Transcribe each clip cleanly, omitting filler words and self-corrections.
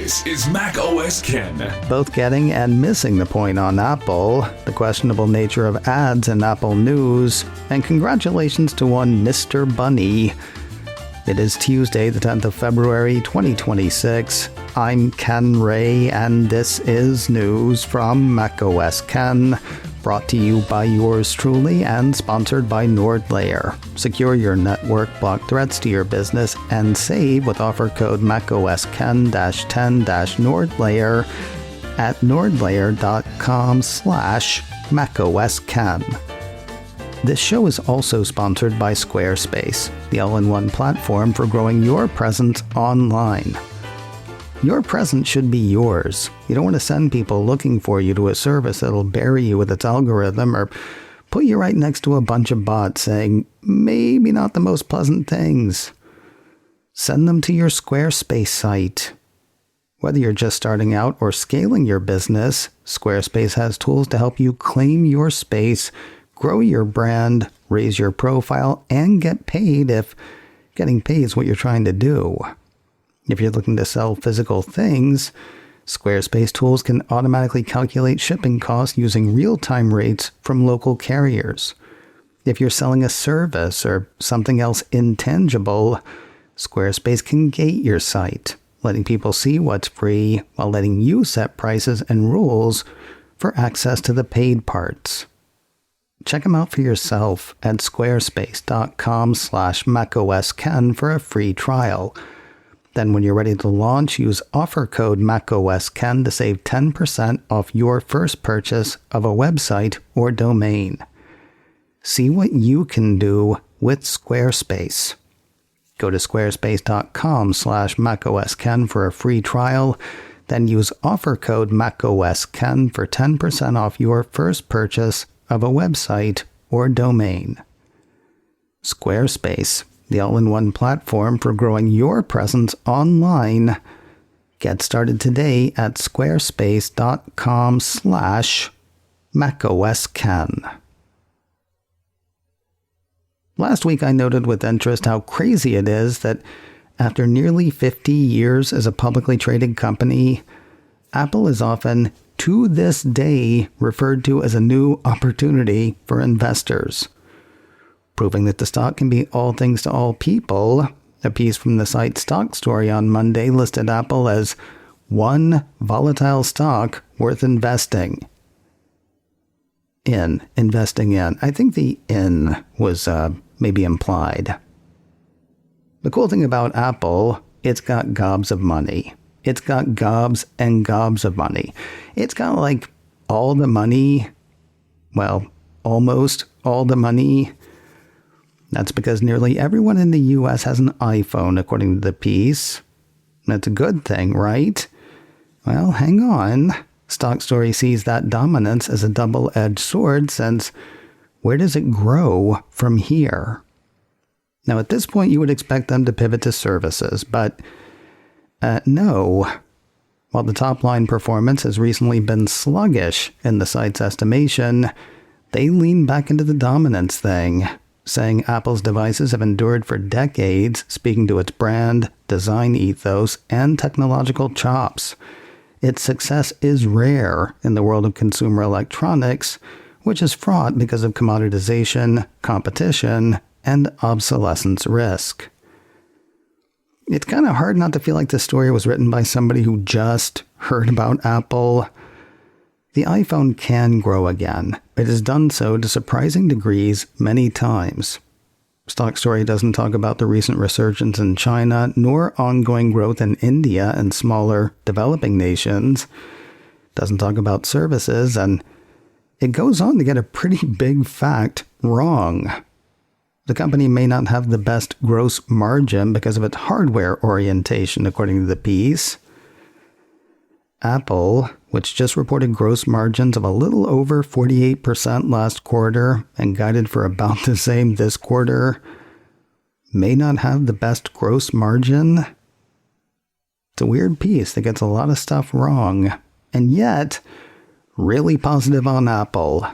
This is Mac OS Ken. Both getting and missing the point on Apple, the questionable nature of ads in Apple News, and congratulations to one Mr. Bunny. It is Tuesday, the 10th of February, 2026. I'm Ken Ray, and this is news from Mac OS Ken, brought to you by yours truly and sponsored by NordLayer. Secure your network, block threats to your business, and save with offer code MacOSKen-10-NordLayer at nordlayer.com/MacOSKen. This show is also sponsored by Squarespace, the all-in-one platform for growing your presence online. Your presence should be yours. You don't want to send people looking for you to a service that'll bury you with its algorithm or put you right next to a bunch of bots saying maybe not the most pleasant things. Send them to your Squarespace site. Whether you're just starting out or scaling your business, Squarespace has tools to help you claim your space, grow your brand, raise your profile, and get paid if getting paid is what you're trying to do. If you're looking to sell physical things, Squarespace tools can automatically calculate shipping costs using real-time rates from local carriers. If you're selling a service or something else intangible, Squarespace can gate your site, letting people see what's free while letting you set prices and rules for access to the paid parts. Check them out for yourself at squarespace.com/MacOSKen for a free trial. Then when you're ready to launch, use offer code MacOSKen to save 10% off your first purchase of a website or domain. See what you can do with Squarespace. Go to squarespace.com/MacOSKen for a free trial. Then use offer code MacOSKen for 10% off your first purchase of a website or domain. Squarespace, the all-in-one platform for growing your presence online. Get started today at squarespace.com/MacOSKen. Last week I noted with interest how crazy it is that after nearly 50 years as a publicly traded company, Apple is often, to this day, referred to as a new opportunity for investors. Proving that the stock can be all things to all people, a piece from the site StockStory on Monday listed Apple as one volatile stock worth investing in. I think the "in" was maybe implied. The cool thing about Apple, it's got gobs of money. It's got gobs and gobs of money. It's got like all the money, well, almost all the money. That's because nearly everyone in the U.S. has an iPhone, according to the piece. That's a good thing, right? Well, hang on. StockStory sees that dominance as a double-edged sword, since where does it grow from here? Now, at this point, you would expect them to pivot to services, but no. While the top-line performance has recently been sluggish in the site's estimation, they lean back into the dominance thing, saying Apple's devices have endured for decades, speaking to its brand, design ethos, and technological chops. Its success is rare in the world of consumer electronics, which is fraught because of commoditization, competition, and obsolescence risk. It's kind of hard not to feel like this story was written by somebody who just heard about Apple. The iPhone can grow again. It has done so to surprising degrees many times. StockStory doesn't talk about the recent resurgence in China, nor ongoing growth in India and smaller developing nations. Doesn't talk about services, and it goes on to get a pretty big fact wrong. The company may not have the best gross margin because of its hardware orientation, according to the piece. Apple, which just reported gross margins of a little over 48% last quarter and guided for about the same this quarter, may not have the best gross margin. It's a weird piece that gets a lot of stuff wrong, and yet really positive on Apple.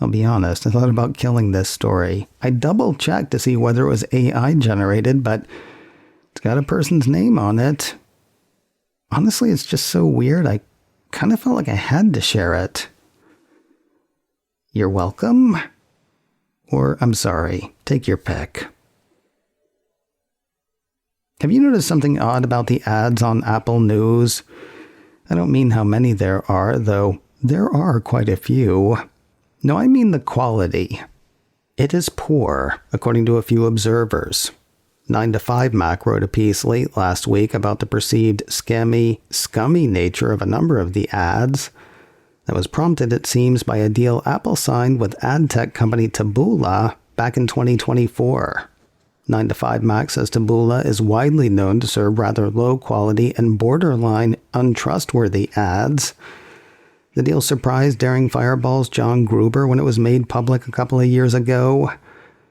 I'll be honest, I thought about killing this story. I double-checked to see whether it was AI generated, but it's got a person's name on it. honestly, it's just so weird. I kind of felt like I had to share it. You're welcome? Or, I'm sorry, take your pick. Have you noticed something odd about the ads on Apple News? I don't mean how many there are, though there are quite a few. No, I mean the quality. It is poor, according to a few observers. 9to5Mac wrote a piece late last week about the perceived scummy nature of a number of the ads. That was prompted, it seems, by a deal Apple signed with ad tech company Taboola back in 2024. 9to5Mac says Taboola is widely known to serve rather low quality and borderline untrustworthy ads. The deal surprised Daring Fireball's John Gruber when it was made public a couple of years ago.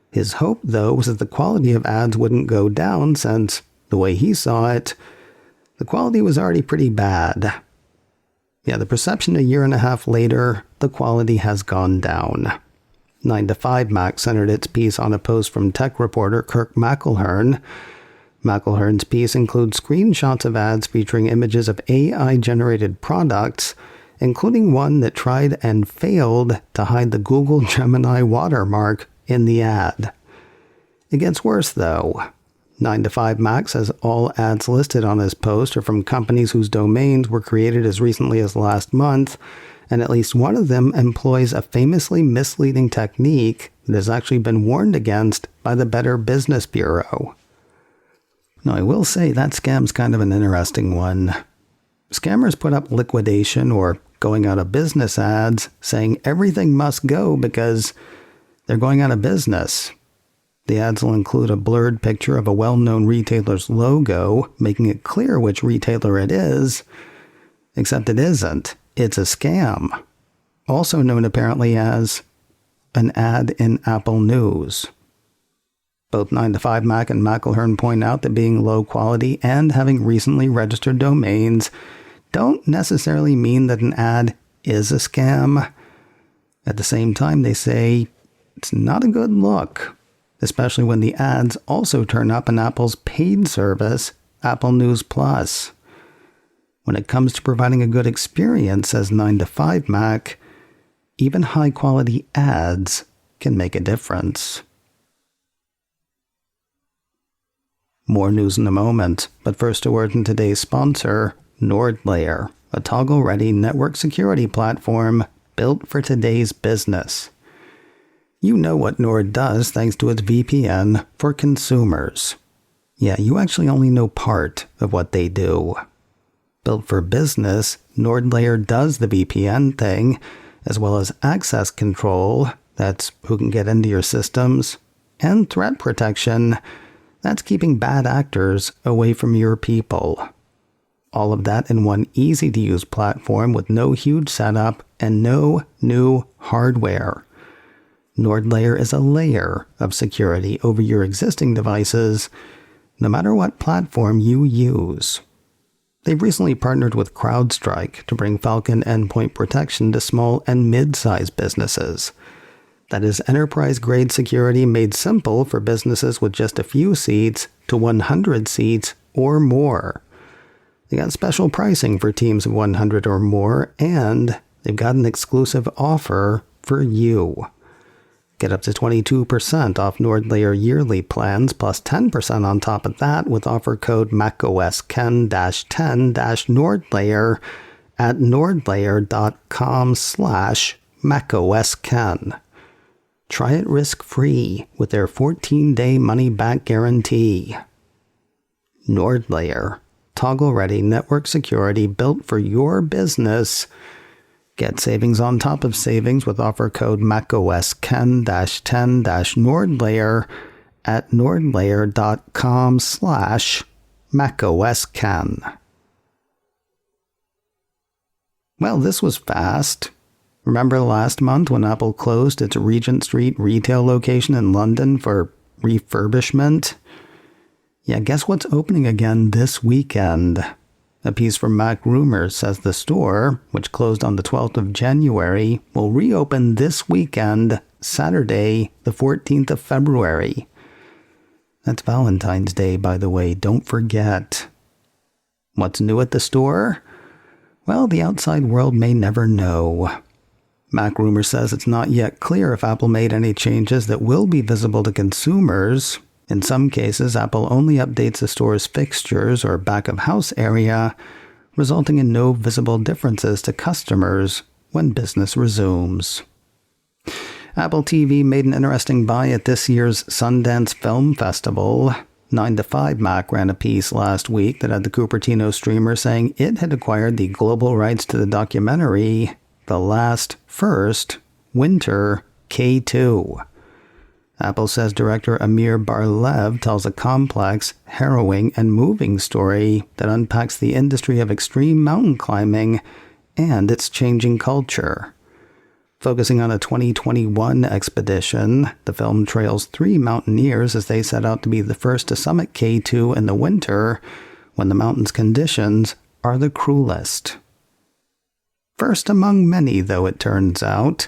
His hope, though, was that the quality of ads wouldn't go down since, the way he saw it, the quality was already pretty bad. Yeah, the perception a year and a half later, the quality has gone down. 9to5Mac centered its piece on a post from tech reporter Kirk McElhearn. McElhearn's piece includes screenshots of ads featuring images of AI-generated products, including one that tried and failed to hide the Google Gemini watermark in the ad. It gets worse, though. 9to5Mac says all ads listed on his post are from companies whose domains were created as recently as last month, and at least one of them employs a famously misleading technique that has actually been warned against by the Better Business Bureau. Now, I will say that scam's kind of an interesting one. Scammers put up liquidation or going out of business ads saying everything must go because they're going out of business. The ads will include a blurred picture of a well-known retailer's logo, making it clear which retailer it is, except it isn't. It's a scam. Also known apparently as an ad in Apple News. Both 9to5Mac and McElhearn point out that being low quality and having recently registered domains don't necessarily mean that an ad is a scam. At the same time, they say it's not a good look, especially when the ads also turn up in Apple's paid service, Apple News Plus. When it comes to providing a good experience, says 9to5Mac, even high-quality ads can make a difference. More news in a moment, but first a word from today's sponsor, NordLayer, a toggle-ready network security platform built for today's business. You know what Nord does thanks to its VPN for consumers. Yeah, you actually only know part of what they do. Built for business, NordLayer does the VPN thing, as well as access control, that's who can get into your systems, and threat protection, that's keeping bad actors away from your people. All of that in one easy-to-use platform with no huge setup and no new hardware. NordLayer is a layer of security over your existing devices, no matter what platform you use. They've recently partnered with CrowdStrike to bring Falcon endpoint protection to small and mid-sized businesses. That is enterprise-grade security made simple for businesses with just a few seats to 100 seats or more. They got special pricing for teams of 100 or more, and they've got an exclusive offer for you. Get up to 22% off NordLayer yearly plans plus 10% on top of that with offer code MacOSKen-10-NordLayer at nordlayer.com/MacOSKen. Try it risk-free with their 14-day money-back guarantee. NordLayer, toggle-ready network security built for your business. Get savings on top of savings with offer code MacOSKen-10-NordLayer at nordlayer.com/MacOSKen. Well, this was fast. Remember last month when Apple closed its Regent Street retail location in London for refurbishment? Yeah, guess what's opening again this weekend? A piece from Mac Rumors says the store, which closed on the 12th of January, will reopen this weekend, Saturday, the 14th of February. That's Valentine's Day, by the way, don't forget. What's new at the store? Well, the outside world may never know. Mac Rumor says it's not yet clear if Apple made any changes that will be visible to consumers. In some cases, Apple only updates the store's fixtures or back-of-house area, resulting in no visible differences to customers when business resumes. Apple TV made an interesting buy at this year's Sundance Film Festival. 9 to 5 Mac ran a piece last week that had the Cupertino streamer saying it had acquired the global rights to the documentary The Last First Winter K2. Apple says director Amir Bar-Lev tells a complex, harrowing, and moving story that unpacks the industry of extreme mountain climbing and its changing culture. Focusing on a 2021 expedition, the film trails 3 mountaineers as they set out to be the first to summit K2 in the winter, when the mountain's conditions are the cruelest. First among many, though, it turns out.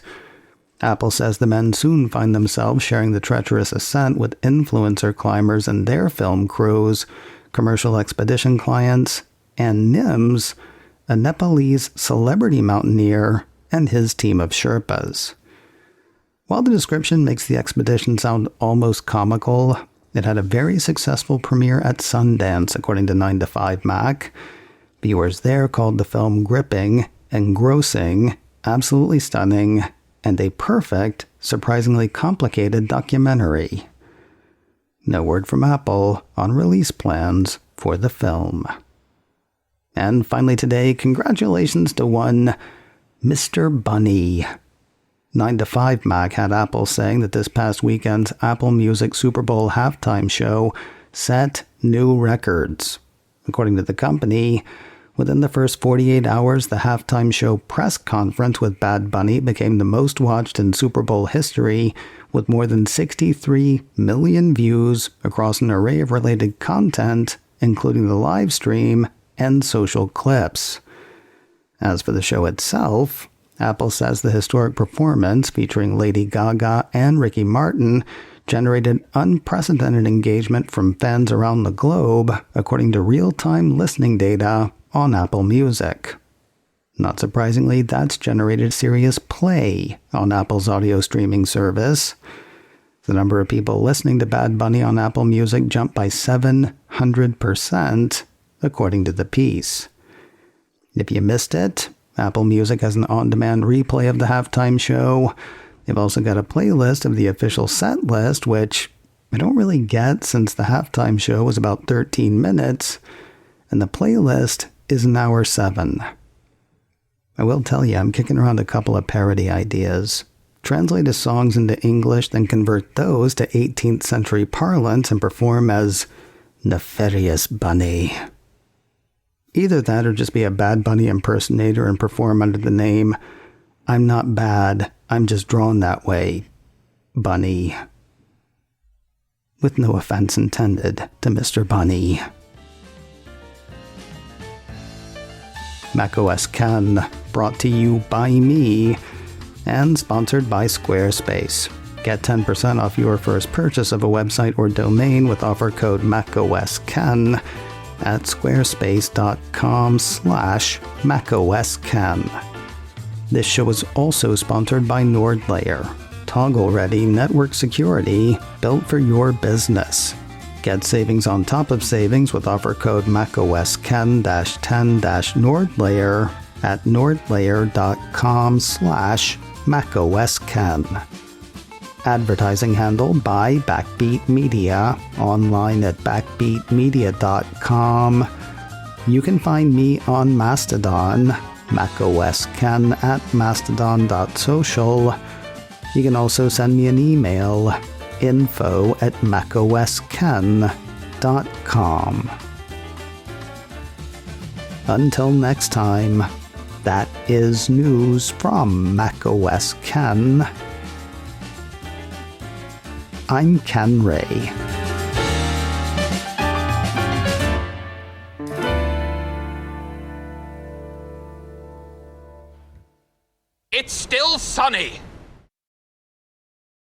Apple says the men soon find themselves sharing the treacherous ascent with influencer climbers and their film crews, commercial expedition clients, and Nims, a Nepalese celebrity mountaineer, and his team of Sherpas. While the description makes the expedition sound almost comical, it had a very successful premiere at Sundance, according to 9 to 5 Mac. Viewers there called the film gripping, engrossing, absolutely stunning, and a perfect, surprisingly complicated documentary. No word from Apple on release plans for the film. And finally today, congratulations to one Mr. Bunny. 9 to 5 Mac had Apple saying that this past weekend's Apple Music Super Bowl halftime show set new records. According to the company, within the first 48 hours, the halftime show press conference with Bad Bunny became the most watched in Super Bowl history, with more than 63 million views across an array of related content, including the live stream and social clips. As for the show itself, Apple says the historic performance featuring Lady Gaga and Ricky Martin generated unprecedented engagement from fans around the globe, according to real-time listening data on Apple Music. Not surprisingly, that's generated serious play on Apple's audio streaming service. The number of people listening to Bad Bunny on Apple Music jumped by 700%, according to the piece. If you missed it, Apple Music has an on-demand replay of the halftime show. They've also got a playlist of the official set list, which I don't really get since the halftime show was about 13 minutes, and the playlist is an hour 7. I will tell you, I'm kicking around a couple of parody ideas. Translate his songs into English, then convert those to 18th century parlance and perform as Nefarious Bunny. Either that or just be a Bad Bunny impersonator and perform under the name I'm Not Bad, I'm Just Drawn That Way, Bunny. With no offense intended to Mr. Bunny. macOS Ken, brought to you by me, and sponsored by Squarespace. Get 10% off your first purchase of a website or domain with offer code macOSKen at squarespace.com/macOSKen. This show is also sponsored by NordLayer, toggle-ready network security built for your business. Get savings on top of savings with offer code macOSKen-10-NordLayer at nordlayer.com/macOSKen. Advertising handled by Backbeat Media, online at backbeatmedia.com. You can find me on Mastodon, macOSKen at mastodon.social. You can also send me an email, info@macosken.com. Until next time, that is news from macOS Ken. I'm Ken Ray. It's still sunny.